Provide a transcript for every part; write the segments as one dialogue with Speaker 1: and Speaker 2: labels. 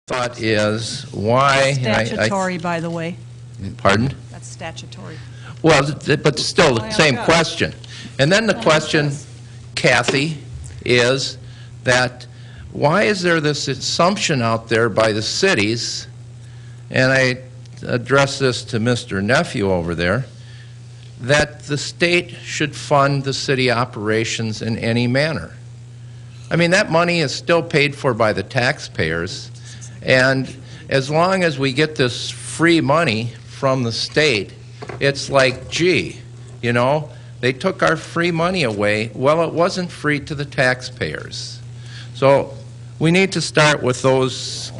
Speaker 1: thought is why...
Speaker 2: Statutory, by the way.
Speaker 1: Pardon?
Speaker 2: That's statutory.
Speaker 1: Well, but still the same question. And then the question, Kathy, is that why is there this assumption out there by the cities, and I address this to Mr. Nephew over there, that the state should fund the city operations in any manner? I mean, that money is still paid for by the taxpayers, and as long as we get this free money from the state, it's like, gee, you know, they took our free money away. Well, it wasn't free to the taxpayers. So we need to start with those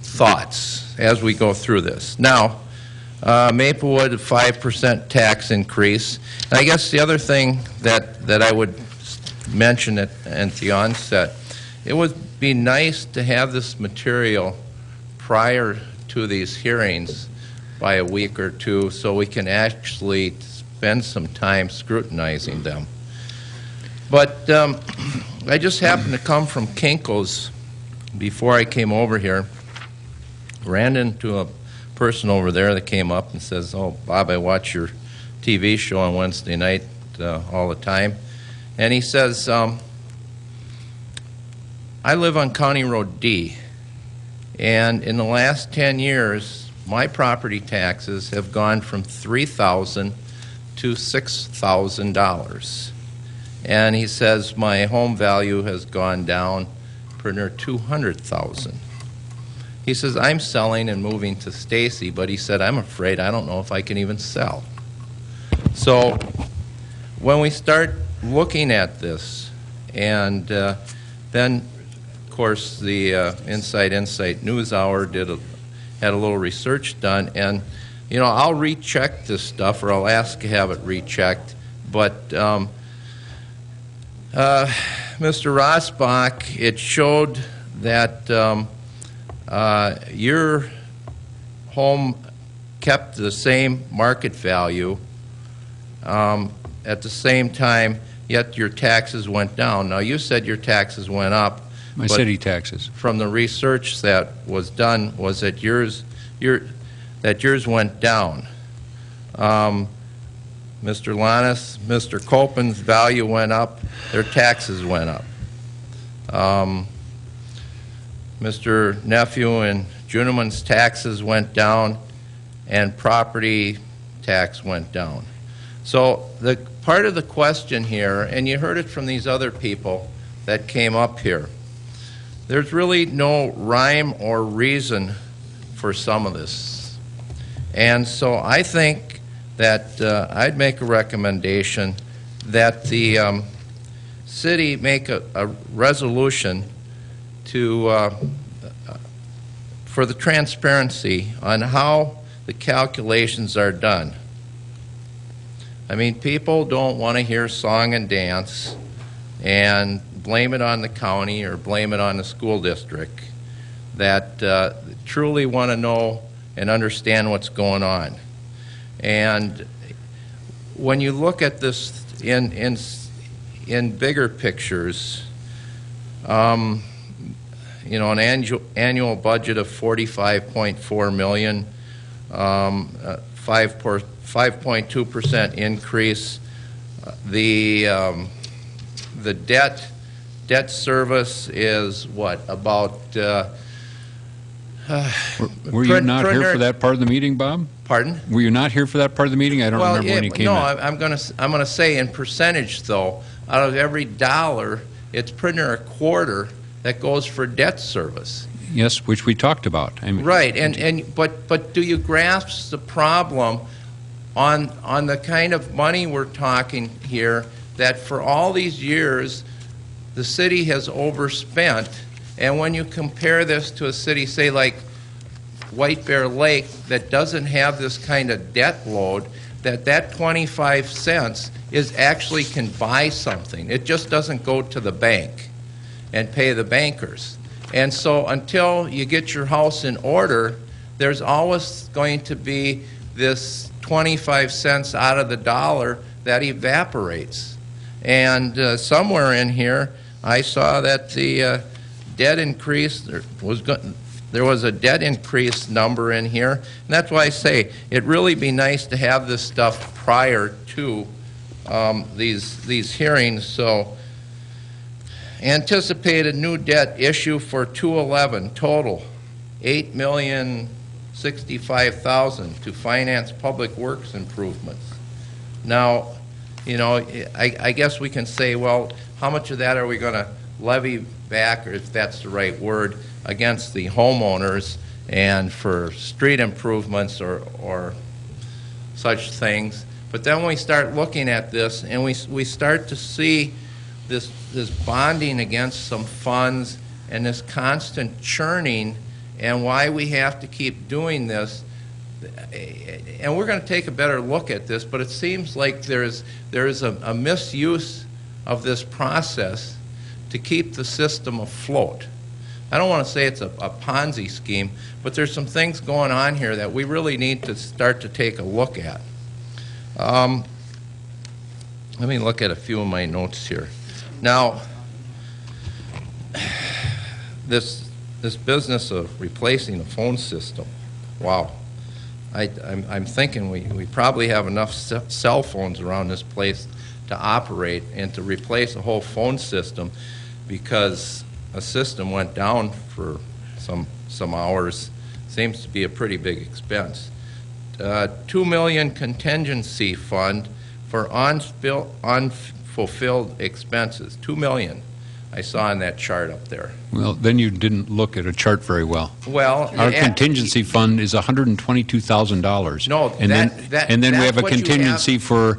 Speaker 1: thoughts as we go through this. Now, Maplewood, 5% tax increase. And I guess the other thing that I would mention at the onset, it would be nice to have this material prior to these hearings by a week or two so we can actually spend some time scrutinizing them. But I just happened to come from Kinko's before I came over here, ran into a person over there that came up and says, "Oh, Bob, I watch your TV show on Wednesday night all the time." And he says, "I live on County Road D, and in the last 10 years, my property taxes have gone from $3,000 to $6,000. And he says, my home value has gone down pretty near $200,000. He says, I'm selling and moving to Stacy, but he said, I'm afraid I don't know if I can even sell. So when we start looking at this, and then, of course, the Inside Insight News Hour had a little research done, and you know, I'll recheck this stuff, or I'll ask to have it rechecked. But Mr. Rosbach, it showed that your home kept the same market value at the same time, yet your taxes went down. Now, you said your taxes went up.
Speaker 3: My city taxes.
Speaker 1: From the research that was done, was that yours went down. Mr. Lannis, Mr. Copen's value went up, their taxes went up. Mr. Nephew and Juniman's taxes went down, and property tax went down. So the part of the question here, and you heard it from these other people that came up here, there's really no rhyme or reason for some of this. And so I think that I'd make a recommendation that the city make a resolution to for the transparency on how the calculations are done. I mean, people don't want to hear song and dance and blame it on the county or blame it on the school district, that truly want to know and understand what's going on. And when you look at this in bigger pictures, you know, an annual budget of $45.4 million, 5.2% increase. The debt service is what, about
Speaker 3: were you not here for that part of the meeting, Bob?
Speaker 1: Pardon?
Speaker 3: Were you not here for that part of the meeting? I don't remember when you came in.
Speaker 1: No, I'm going to say in percentage, though, out of every dollar, it's pretty near a quarter that goes for debt service.
Speaker 3: Yes, which we talked about. I mean,
Speaker 1: right, but do you grasp the problem on the kind of money we're talking here, that for all these years the city has overspent? And when you compare this to a city, say like White Bear Lake, that doesn't have this kind of debt load, that 25 cents is actually can buy something. It just doesn't go to the bank and pay the bankers. And so until you get your house in order, there's always going to be this 25 cents out of the dollar that evaporates. And somewhere in here, I saw that the debt increase was there was a debt increase number in here, and that's why I say it'd really be nice to have this stuff prior to these hearings. So, anticipated new debt issue for 211 total $8,065,000 to finance public works improvements. Now, you know, I guess we can say, well, how much of that are we going to levy back, or if that's the right word, against the homeowners and for street improvements or such things. But then we start looking at this and we start to see this bonding against some funds and this constant churning, and why we have to keep doing this. And we're going to take a better look at this, but it seems like there is a misuse of this process to keep the system afloat. I don't want to say it's a Ponzi scheme, but there's some things going on here that we really need to start to take a look at. Let me look at a few of my notes here. Now, this business of replacing the phone system, wow. I'm thinking we probably have enough cell phones around this place to operate, and to replace a whole phone system, because a system went down for some hours, seems to be a pretty big expense. $2 million contingency fund for unfulfilled expenses. $2 million. I saw in that chart up there.
Speaker 3: Well, then you didn't look at a chart very well.
Speaker 1: Well,
Speaker 3: our contingency fund is $122,000.
Speaker 1: No,
Speaker 3: and then we have a contingency for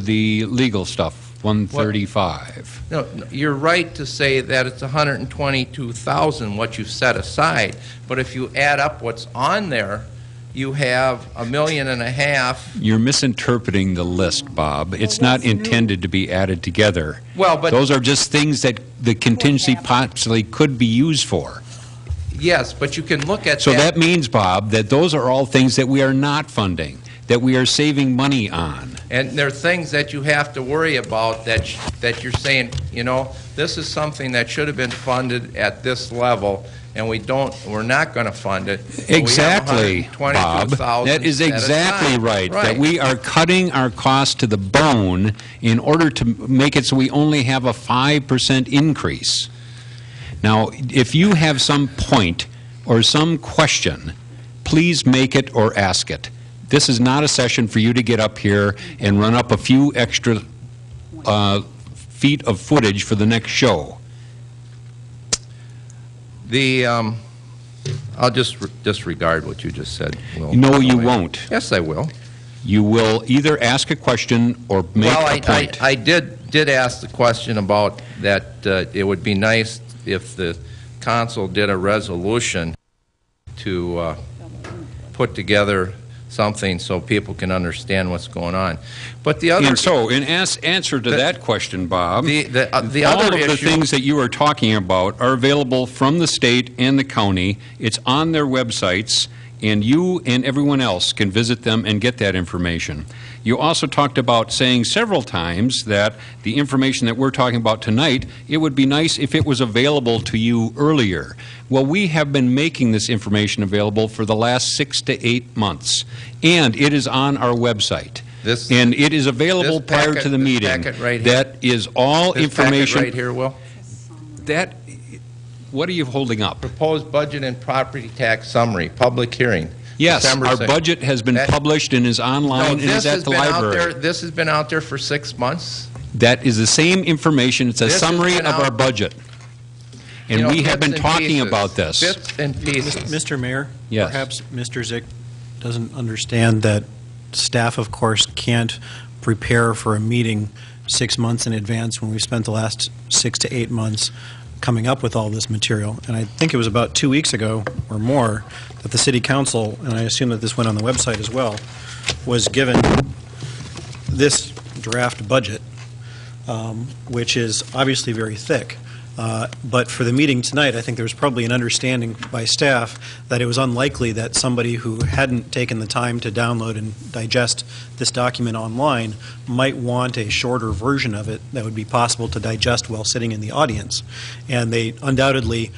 Speaker 3: the legal stuff, $135,000.
Speaker 1: No, you're right to say that it's $122,000 what you've set aside, but if you add up what's on there, you have $1.5 million.
Speaker 3: You're misinterpreting the list, Bob. It's not intended to be added together.
Speaker 1: Well, but
Speaker 3: those are just things that the contingency possibly could be used for.
Speaker 1: Yes, but you can look at
Speaker 3: so that means, Bob, that those are all things that we are not funding, that we are saving money on. And
Speaker 1: there are things that you have to worry about that you're saying, you know, this is something that should have been funded at this level, and we're not going to fund it.
Speaker 3: Exactly, Bob. That is exactly right. That we are cutting our costs to the bone in order to make it so we only have a 5% increase. Now, if you have some point or some question, please make it or ask it. This is not a session for you to get up here and run up a few extra feet of footage for the next show.
Speaker 1: I'll just disregard what you just said.
Speaker 3: No, you won't.
Speaker 1: Yes, I will.
Speaker 3: You will either ask a question or make a point.
Speaker 1: I did ask the question about that it would be nice if the council did a resolution to put together something so people can understand what's going on. But the other...
Speaker 3: And so, in answer to that question, Bob,
Speaker 1: the
Speaker 3: all
Speaker 1: other
Speaker 3: of the things that you are talking about are available from the state and the county. It's on their websites, and you and everyone else can visit them and get that information. You also talked about saying several times that the information that we're talking about tonight, it would be nice if it was available to you earlier. Well, we have been making this information available for the last 6 to 8 months, and it is on our website. And it is available prior to the meeting.
Speaker 1: Right,
Speaker 3: that is all information.
Speaker 1: Right here, Will.
Speaker 3: That, what are you holding up?
Speaker 1: Proposed budget and property tax summary, public hearing.
Speaker 3: Yes, our budget has been published and is online and is at the library.
Speaker 1: This has been out there for 6 months.
Speaker 3: That is the same information. It's a summary of our budget. And we have been talking about this.
Speaker 1: Bits and pieces.
Speaker 4: Mr. Mayor,
Speaker 3: yes.
Speaker 4: Perhaps Mr. Zick doesn't understand that staff, of course, can't prepare for a meeting 6 months in advance when we've spent the last 6 to 8 months coming up with all this material. And I think it was about 2 weeks ago or more that the City Council, and I assume that this went on the website as well, was given this draft budget, which is obviously very thick. But for the meeting tonight, I think there was probably an understanding by staff that it was unlikely that somebody who hadn't taken the time to download and digest this document online might want a shorter version of it that would be possible to digest while sitting in the audience. And they undoubtedly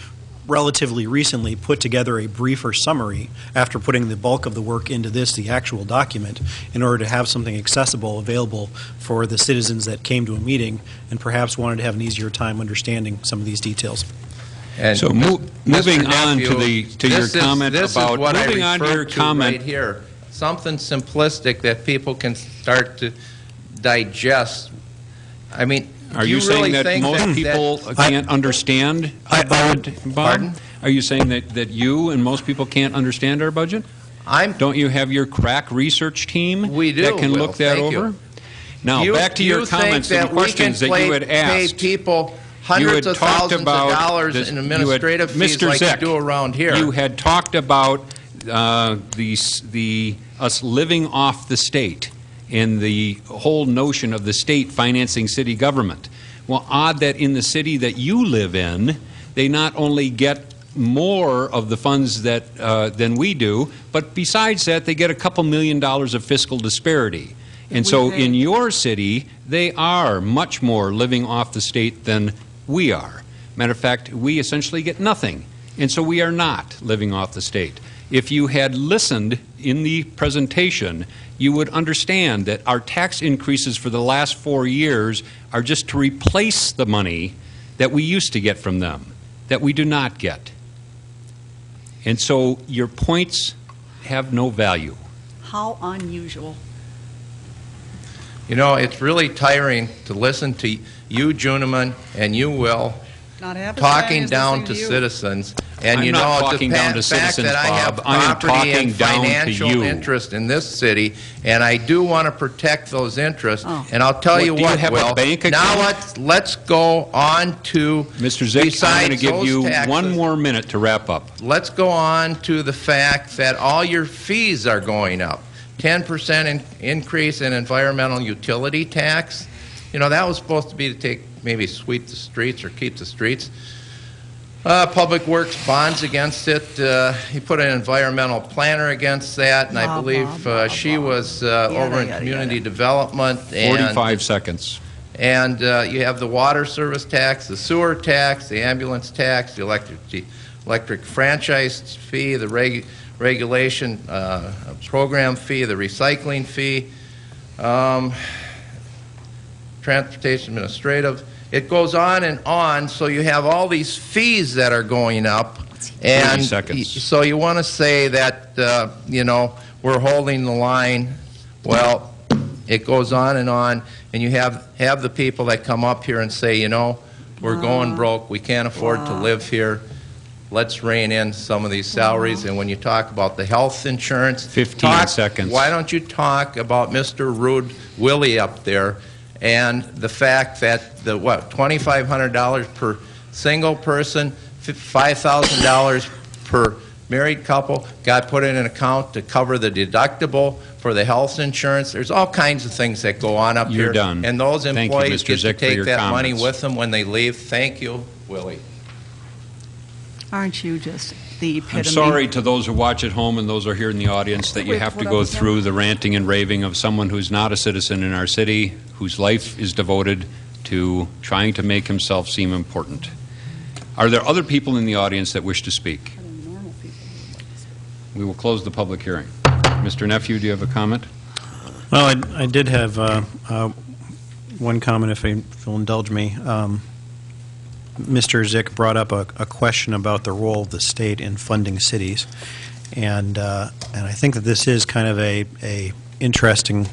Speaker 4: relatively recently put together a briefer summary after putting the bulk of the work into this, the actual document, in order to have something accessible, available for the citizens that came to a meeting and perhaps wanted to have an easier time understanding some of these details.
Speaker 1: And
Speaker 3: So moving on to your
Speaker 1: this
Speaker 3: comment
Speaker 1: is
Speaker 3: about,
Speaker 1: what I
Speaker 3: moving on to your
Speaker 1: referred to
Speaker 3: comment.
Speaker 1: right here, something simplistic that people can start to digest. I mean,
Speaker 3: Are
Speaker 1: do
Speaker 3: you saying
Speaker 1: really
Speaker 3: that
Speaker 1: think
Speaker 3: most people can't understand our budget, Bob?
Speaker 1: Pardon?
Speaker 3: Are you saying that you and most people can't understand our budget? Don't you have your crack research team
Speaker 1: We do,
Speaker 3: that can
Speaker 1: Will.
Speaker 3: look that
Speaker 1: Thank
Speaker 3: over?
Speaker 1: you.
Speaker 3: Now, back to your comments and questions that you had
Speaker 1: pay
Speaker 3: asked.
Speaker 1: people
Speaker 3: You
Speaker 1: hundreds
Speaker 3: had
Speaker 1: of
Speaker 3: talked
Speaker 1: thousands
Speaker 3: about
Speaker 1: of dollars
Speaker 3: this-
Speaker 1: in
Speaker 3: you had-
Speaker 1: administrative fees
Speaker 3: Mr.
Speaker 1: like
Speaker 3: Zick,
Speaker 1: you do around here.
Speaker 3: You had talked about us living off the state and the whole notion of the state financing city government. Well, odd that in the city that you live in, they not only get more of the funds that than we do, but besides that, they get a couple $1 million of fiscal disparity. And so in your city, they are much more living off the state than we are. Matter of fact, we essentially get nothing. And so we are not living off the state. If you had listened in the presentation, you would understand that our tax increases for the last 4 years are just to replace the money that we used to get from them, that we do not get. And so your points have no value.
Speaker 2: How unusual.
Speaker 1: You know, it's really tiring to listen to you, Juniman, and you, Will,
Speaker 2: Not half as
Speaker 1: talking
Speaker 2: bad as
Speaker 1: down
Speaker 2: listening
Speaker 1: to
Speaker 2: you.
Speaker 1: citizens. And
Speaker 3: I'm
Speaker 1: you
Speaker 3: not
Speaker 1: know,
Speaker 3: talking
Speaker 1: the
Speaker 3: down to
Speaker 1: fact
Speaker 3: citizens,
Speaker 1: that I have
Speaker 3: Bob. I am
Speaker 1: property and
Speaker 3: talking down to
Speaker 1: financial
Speaker 3: you.
Speaker 1: interest in this city, and I do want to protect those interests.
Speaker 2: Oh.
Speaker 1: And I'll tell you
Speaker 3: Do you
Speaker 1: what,
Speaker 3: have a
Speaker 1: Will,
Speaker 3: bank
Speaker 1: now
Speaker 3: account?
Speaker 1: let's go on to,
Speaker 3: Mr. Zick, I'm
Speaker 1: besides
Speaker 3: going to give
Speaker 1: those
Speaker 3: you
Speaker 1: taxes,
Speaker 3: one more minute to wrap up.
Speaker 1: let's go on to the fact that all your fees are going up. 10% increase in environmental utility tax. You know, that was supposed to be to maybe sweep the streets or keep the streets. Public Works bonds against it. He put an environmental planner against that, and I
Speaker 2: Blah,
Speaker 1: believe
Speaker 2: blah, blah,
Speaker 1: she
Speaker 2: blah.
Speaker 1: was over in
Speaker 2: Yada,
Speaker 1: community
Speaker 2: yada.
Speaker 1: development. And
Speaker 3: 45 seconds.
Speaker 1: And you have the water service tax, the sewer tax, the ambulance tax, the electric franchise fee, the regulation program fee, the recycling fee, transportation administrative. It goes on, so you have all these fees that are going up.
Speaker 3: 30
Speaker 1: And
Speaker 3: seconds.
Speaker 1: so you want to say that, you know, we're holding the line. Well, it goes on, and you have the people that come up here and say, you know, we're going broke, we can't afford to live here. Let's rein in some of these salaries. And when you talk about the health insurance,
Speaker 3: 15 seconds.
Speaker 1: Why don't you talk about Mr. Rude Willie up there and the fact that the, $2,500 per single person, $5,000 per married couple got put in an account to cover the deductible for the health insurance. There's all kinds of things that go on up here.
Speaker 3: You're done.
Speaker 1: And those
Speaker 3: Thank you,
Speaker 1: employees
Speaker 3: Mr.
Speaker 1: get to
Speaker 3: Zick, for
Speaker 1: take
Speaker 3: your
Speaker 1: that money
Speaker 3: comments.
Speaker 1: with them when they leave. Thank you, Willie.
Speaker 2: Aren't you just the epitome?
Speaker 3: I'm sorry to those who watch at home and those who are here in the audience that you
Speaker 2: Wait,
Speaker 3: have to
Speaker 2: hold
Speaker 3: go
Speaker 2: on.
Speaker 3: through the ranting and raving of someone who's not a citizen in our city, whose life is devoted to trying to make himself seem important. Are there other people in the audience that wish to speak? We will close the public hearing. Mr. Nephew, do you have a comment?
Speaker 4: Well, I did have one comment, if you'll indulge me. Mr. Zick brought up a question about the role of the state in funding cities, and I think that this is kind of a interesting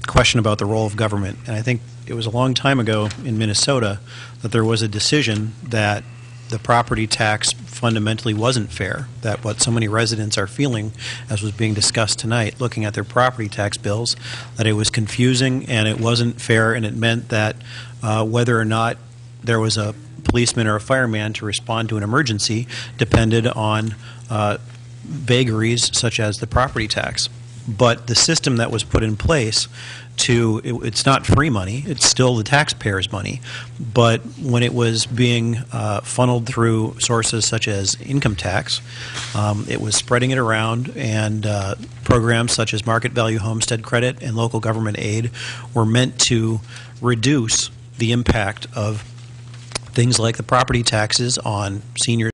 Speaker 4: question about the role of government. And I think it was a long time ago in Minnesota that there was a decision that the property tax fundamentally wasn't fair, that what so many residents are feeling, as was being discussed tonight, looking at their property tax bills, that it was confusing and it wasn't fair, and it meant that whether or not there was a policeman or a fireman to respond to an emergency depended on vagaries such as the property tax. But the system that was put in place it's not free money, it's still the taxpayers' money, but when it was being funneled through sources such as income tax, it was spreading it around, and programs such as market value homestead credit and local government aid were meant to reduce the impact of things like the property taxes on seniors